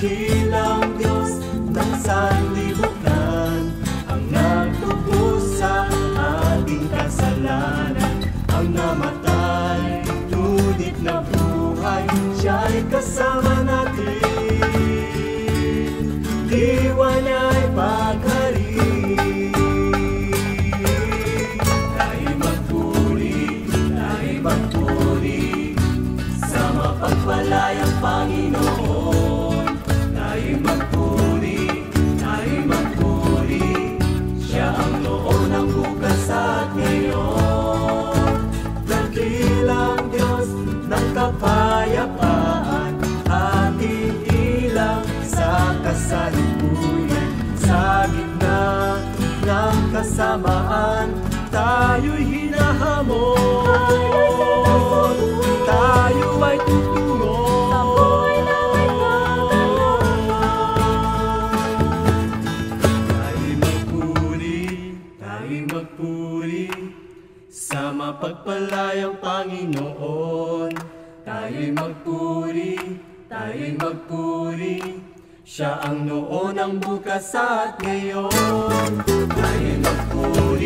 Dakilang Diyos ng sanlibutan, ang nagtubos sa ating kasalanan, ang namatay, ngunit nabuhay, siya'y kasama natin. Diwa niya'y paghari. Tayo'y magpuri sa mapagpalayang Panginoon. Tayo'y magpuri, siya ang noon, ang bukas at ngayon. Dakilang Diyos ng kapayapaan, ating ilaw sa kasalukuyan. Sa gitna ng kasamaan, tayo'y hinahamon. Tayo ay tutungo. Tayo'y magpuri sa mapagpalayang Panginoon. Tayo'y magpuri, siya ang noon, ang bukas at ngayon. Tayo'y magpuri